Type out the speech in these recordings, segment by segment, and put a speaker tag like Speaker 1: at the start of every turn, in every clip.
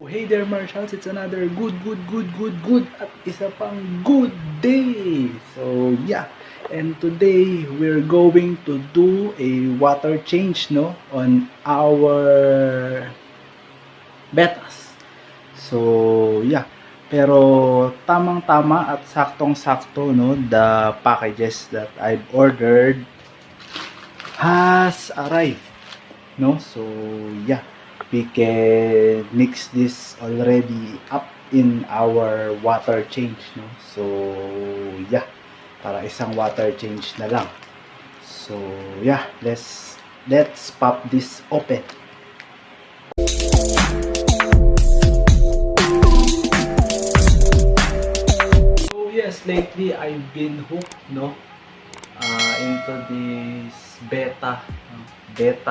Speaker 1: Hey there Marshals, it's another good at isa pang good day. So yeah, and today we're going to do a water change on our Bettas. So yeah, pero tamang-tama at saktong-sakto the packages that I've ordered has arrived. So yeah, we can mix this already up in our water change. So yeah, para isang water change na lang. So yeah, let's pop this open. So yes, lately I've been hooked into this betta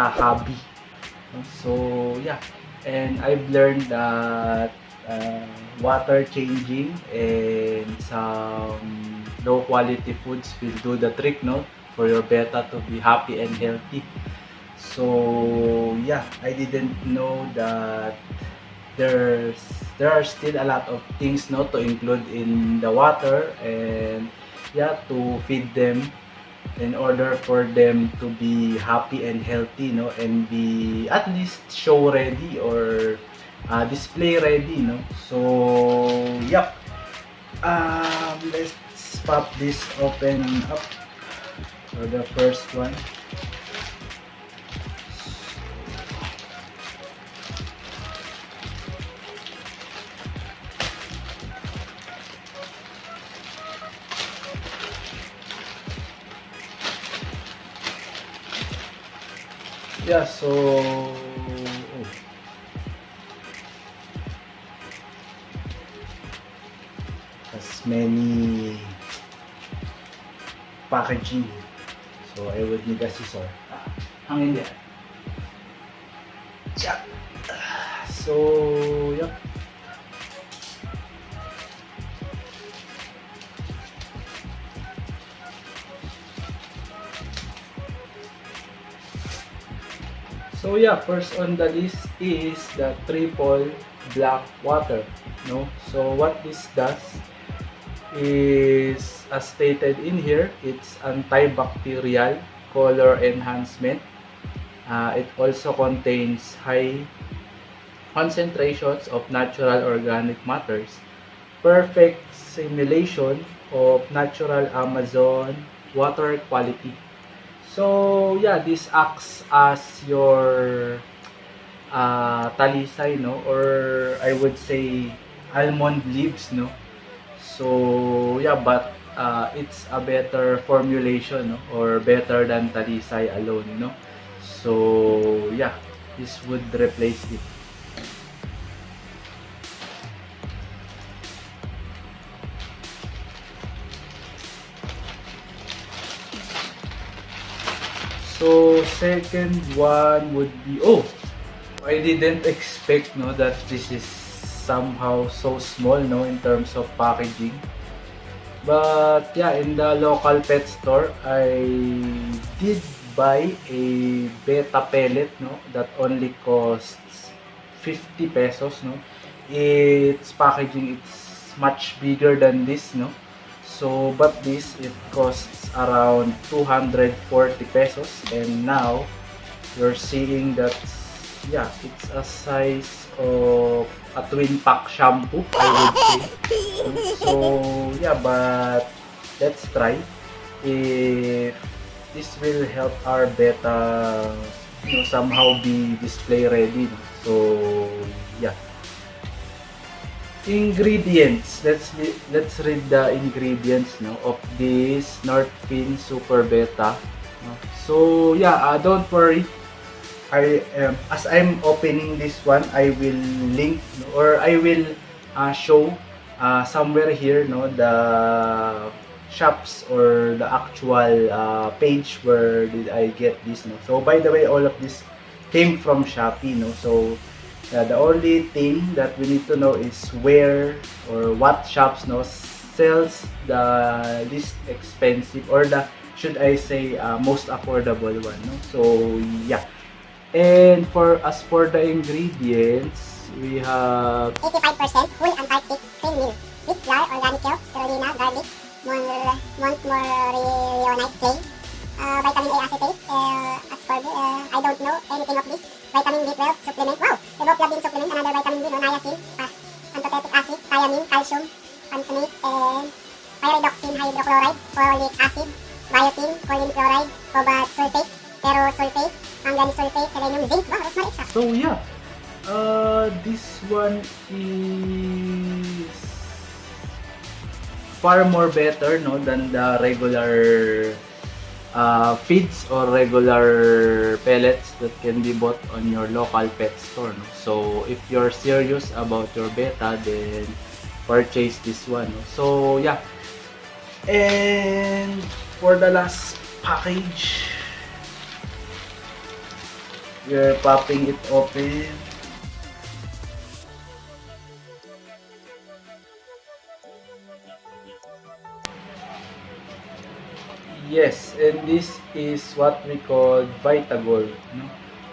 Speaker 1: hobby. So yeah, and I've learned that water changing and some low quality foods will do the trick for your betta to be happy and healthy. So yeah, I didn't know that there are still a lot of things to include in the water, and yeah, to feed them in order for them to be happy and healthy, and be at least show ready or display ready, So yep, let's pop this open up for the first one. Yeah, so as many packaging, so I would need a scissor. Hangin yan. Yeah. So yep. So yeah, first on the list is the triple black water. So what this does is, as stated in here, it's antibacterial, color enhancement. It also contains high concentrations of natural organic matters, perfect simulation of natural Amazon water quality. So yeah, this acts as your talisay, or I would say almond leaves, So yeah, but it's a better formulation, or better than talisay alone, So yeah, this would replace it. So second one would be, I didn't expect that this is somehow so small in terms of packaging. But yeah, in the local pet store, I did buy a betta pellet that only costs 50 pesos. Its packaging, it's much bigger than this. So but this, it costs around 240 pesos, and now you're seeing that yeah, it's a size of a twin pack shampoo, I would say. So yeah, but let's try if this will help our betta somehow be display ready. So yeah, ingredients, let's read the ingredients of this North Pin Super Betta. So yeah, don't worry, as I'm opening this one, I will link, or I will show somewhere here the shops or the actual page where did I get this. So by the way, all of this came from Shopee. So the only thing that we need to know is where or what shops sells the least expensive, or the, should I say, most affordable one. So yeah. And as for the ingredients, we have
Speaker 2: 85% whole Antarctic cream milk, wheat flour, organic yolk, spirulina, garlic, montmorillonite clay, vitamin A acetate, ascorbate, I don't know anything of this, vitamin B12 supplement, wow, riboflavin supplement, another vitamin B, no, niacin, antotetic acid, thiamine, calcium, pantonate, and pyridoxine hydrochloride, folic acid, biotin, choline chloride, cobalt sulfate, ferrosulfate, manganese sulfate, selenium, zinc, wow, rosmarine extract.
Speaker 1: so yeah. This one is far more better, no, than the regular feeds or regular pellets that can be bought on your local pet store, no? So if you're serious about your betta, then purchase this one, no? So yeah, and for the last package, we're popping it open. Yes, and this is what we call Vitagol, no?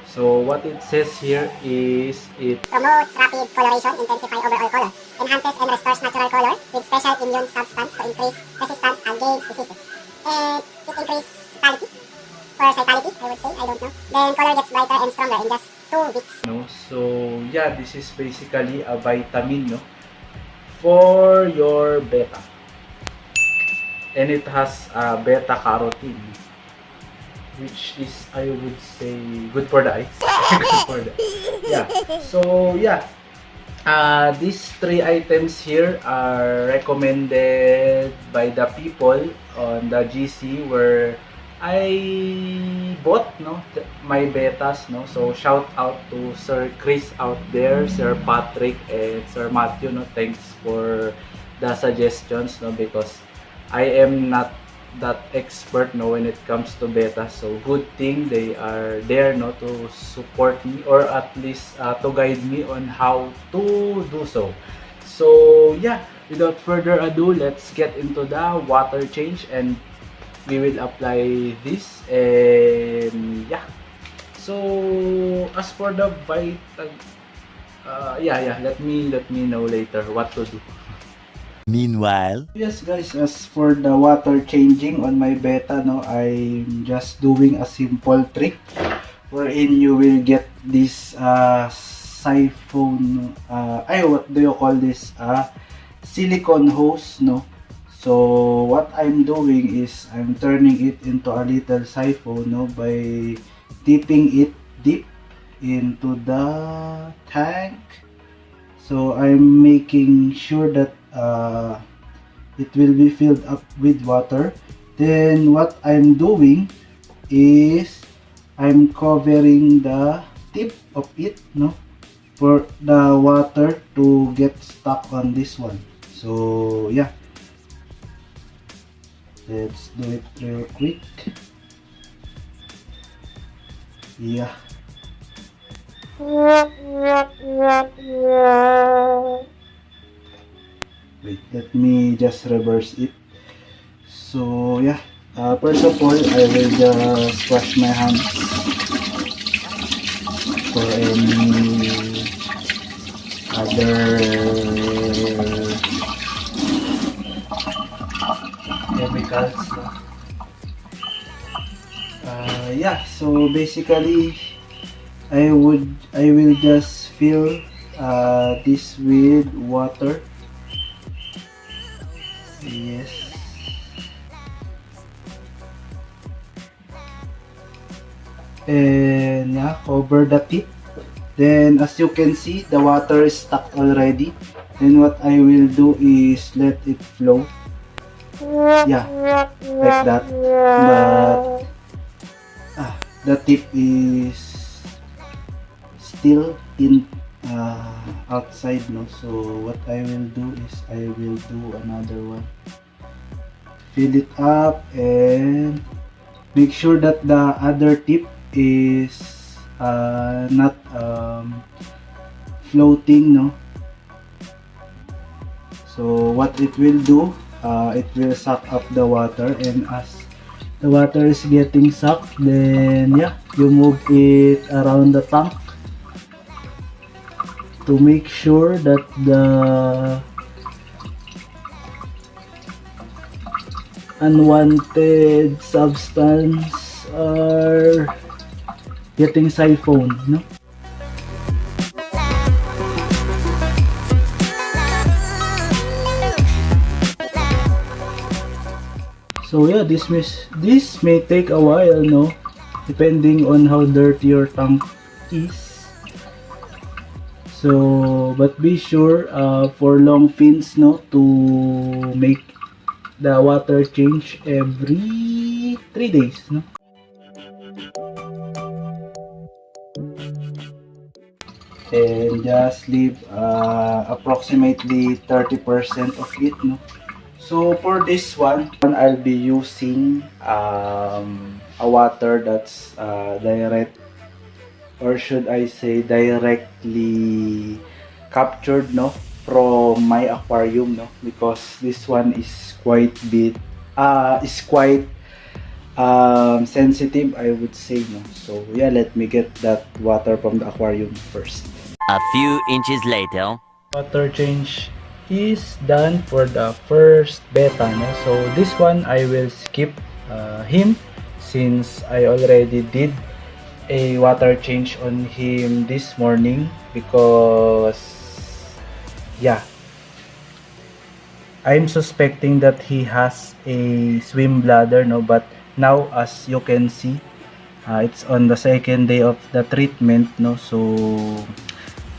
Speaker 1: So what it says here is it
Speaker 2: Promotes rapid coloration, intensify overall color, enhances and restores natural color with special immune substance to increase resistance against diseases. And it increases vitality, for vitality, I would say, I don't know. Then color gets brighter and stronger in just 2 weeks.
Speaker 1: no. So yeah, this is basically a vitamin, no, for your betta. And it has beta carotene, which is, I would say, good for the eyes. Good for the, yeah. So yeah, these 3 items here are recommended by the people on the GC where I bought, no, my bettas, no. So shout out to Sir Chris out there, Sir Patrick, and Sir Matthew, no. Thanks for the suggestions, no, because I am not that expert, no, when it comes to betta. So good thing they are there, no, to support me, or at least to guide me on how to do so. So yeah, without further ado, let's get into the water change and we will apply this. And yeah, so as for the let me know later what to do.
Speaker 3: Meanwhile,
Speaker 1: Yes guys, as for the water changing on my betta, no, I'm just doing a simple trick wherein you will get this siphon, what do you call this, silicone hose, no. So what I'm doing is I'm turning it into a little siphon, no, by dipping it deep into the tank. So I'm making sure that it will be filled up with water. Then what I'm doing is I'm covering the tip of it, no, for the water to get stuck on this one. So yeah, let's do it real quick. Yeah. Wait, let me just reverse it. So yeah, first of all, I will just wash my hands for any other chemicals. Yeah, so basically I will just fill this with water. Yes. And yeah, cover the tip. Then as you can see, the water is stuck already. Then what I will do is let it flow. Yeah, like that. But the tip is still in outside, no. So what I will do is I will do another one, fill it up, and make sure that the other tip is not floating, no. So what it will do, it will suck up the water, and as the water is getting sucked, then yeah, you move it around the tank to to make sure that the unwanted substance are getting siphoned, no? So yeah, this may take a while, no? Depending on how dirty your tank is. So, but be sure for long fins, no, to make the water change every 3 days, no? And just leave approximately 30% of it, no? So for this one I'll be using a water that's direct, or should I say directly captured, no, from my aquarium, no, because this one is quite sensitive, I would say, no. So yeah, let me get that water from the aquarium first.
Speaker 3: A few inches later.
Speaker 1: Water change is done for the first betta, no? So this one I will skip him, since I already did a water change on him this morning, because yeah, I'm suspecting that he has a swim bladder, no, but now as you can see, it's on the second day of the treatment, no, so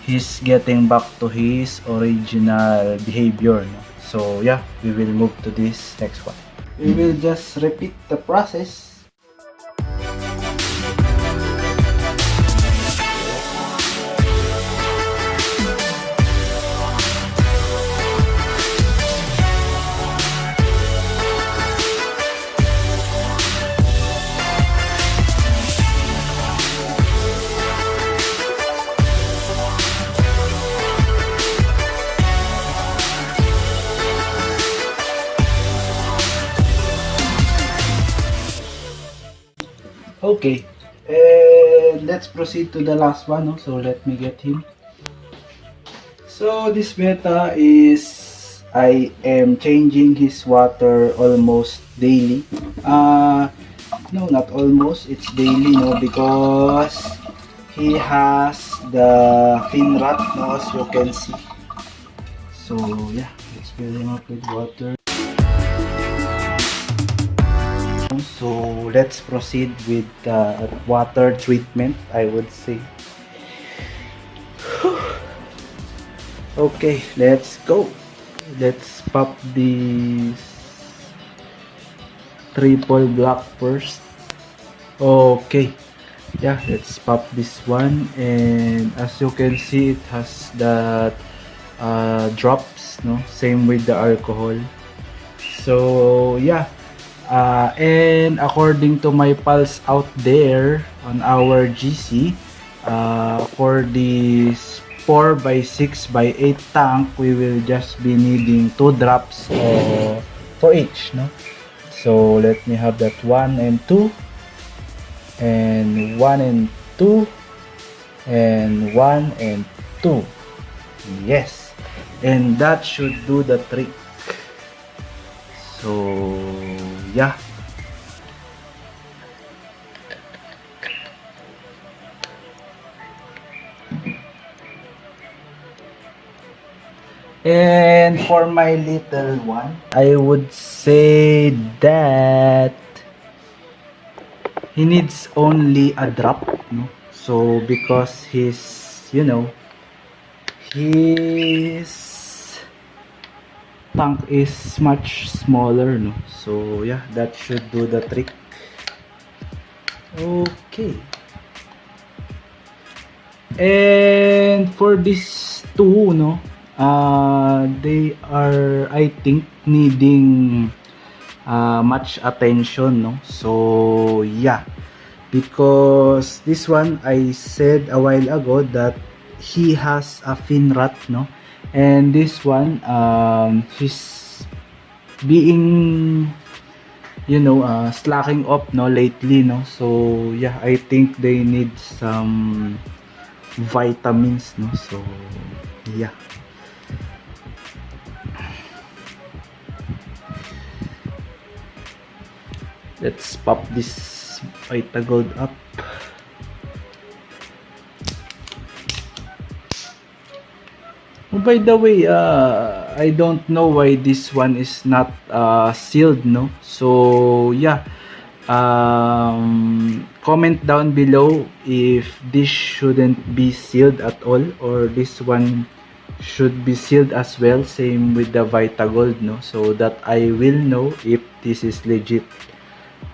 Speaker 1: he's getting back to his original behavior, no? So yeah, we will move to this next one. We will just repeat the process. Okay, and let's proceed to the last one, no? So let me get him. So this betta is, I am changing his water almost daily. No, not almost, it's daily, no, because he has the fin rot, no, as you can see. So yeah, let's fill him up with water. So let's proceed with the water treatment, I would say. Okay, let's go. Let's pop this triple block first. Okay, yeah, let's pop this one, and as you can see, it has that drops, no, same with the alcohol. So yeah, and according to my pals out there on our GC, for this 4x6x8 tank, we will just be needing 2 drops for each, no? So let me have that 1 and 2, and 1 and 2, and 1 and 2. Yes, and that should do the trick. So yeah, and for my little one, I would say that he needs only a drop, no? So because his, you know, his tank is much smaller, no, so yeah, that should do the trick. Okay, and for these two, no, they are, I think, needing much attention, no. So yeah, because this one, I said a while ago that he has a fin rot, no, and this one, he's being, you know, slacking up, no, lately, no. So yeah, I think they need some vitamins, no? So yeah, let's pop this Vita Gold up. Oh, by the way, I don't know why this one is not sealed, no? So yeah, comment down below if this shouldn't be sealed at all, or this one should be sealed as well, same with the Vita Gold, no? So that I will know if this is legit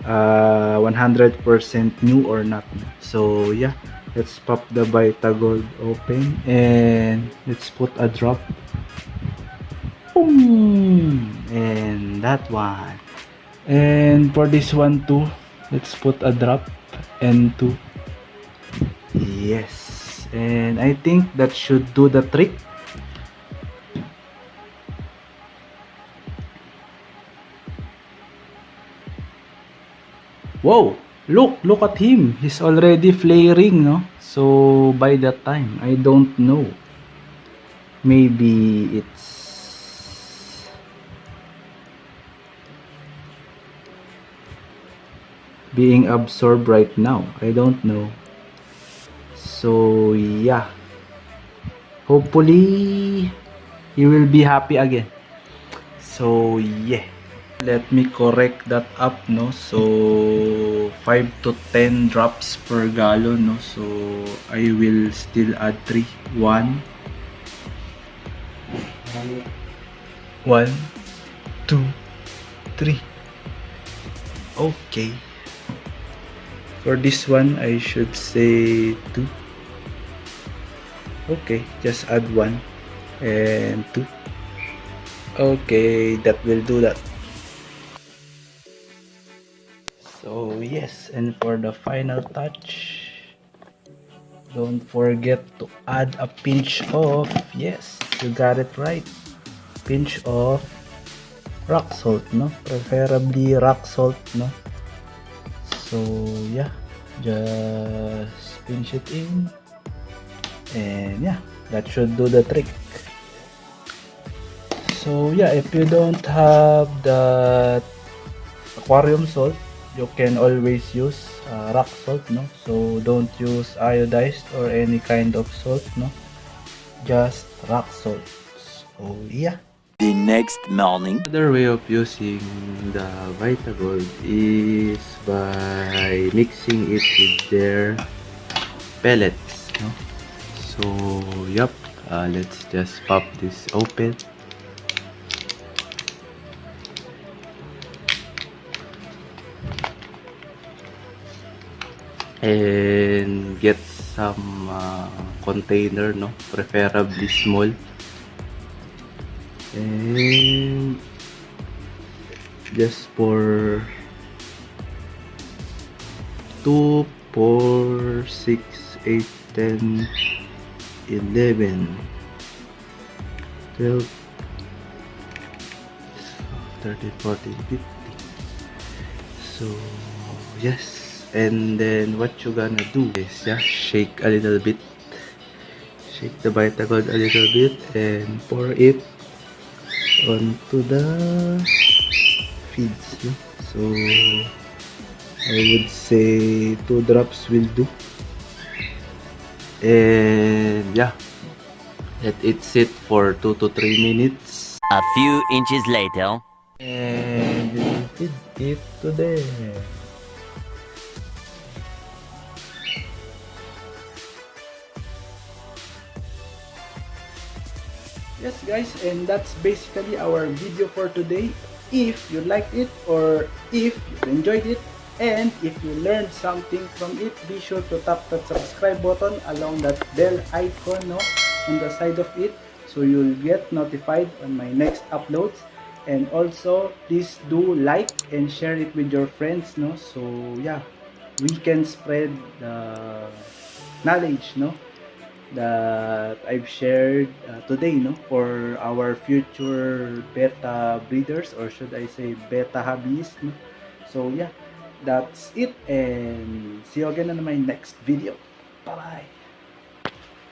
Speaker 1: 100% new or not, no? So yeah, let's pop the Vita Gold open and let's put a drop. Boom! And that one. And for this one too, let's put a drop and two. Yes. And I think that should do the trick. Whoa! Look at him. He's already flaring, no? So by that time, I don't know. Maybe it's being absorbed right now. I don't know. So yeah. Hopefully he will be happy again. So yeah. Let me correct that up, no? So 5 to 10 drops per gallon, no? So I will still add 3. 1 1 2 3. Okay. For this one, I should say 2. Okay, just add 1 and 2. Okay, that will do that. So yes, and for the final touch, don't forget to add a pinch of, yes, you got it right, pinch of rock salt, no? Preferably rock salt, no? So yeah, just pinch it in, and yeah, that should do the trick. So yeah, if you don't have the aquarium salt, you can always use rock salt, no? So don't use iodized or any kind of salt, no? Just rock salt. So yeah.
Speaker 3: The next morning.
Speaker 1: Another way of using the Vita Gold is by mixing it with their pellets, no? So yep, let's just pop this open. And get some container, no, preferably small, and just pour 2, 4, 6, 8, 10, 11, 12, 13, 14, 15. So yes. And then what you gonna do is just shake a little bit, shake the Vita Gold a little bit, and pour it onto the feeds, no? So I would say 2 drops will do, and yeah, let it sit for 2 to 3 minutes,
Speaker 3: A few inches later.
Speaker 1: and you feed it to them. Yes guys, and that's basically our video for today. If you liked it, or if you enjoyed it, and if you learned something from it, be sure to tap that subscribe button along that bell icon, no, on the side of it, so you'll get notified on my next uploads. And also please do like and share it with your friends, no? So yeah, we can spread the knowledge, no, that I've shared today, no, for our future beta breeders, or should I say beta hobbies, no? So yeah, that's it, and see you again on my next video. Bye bye.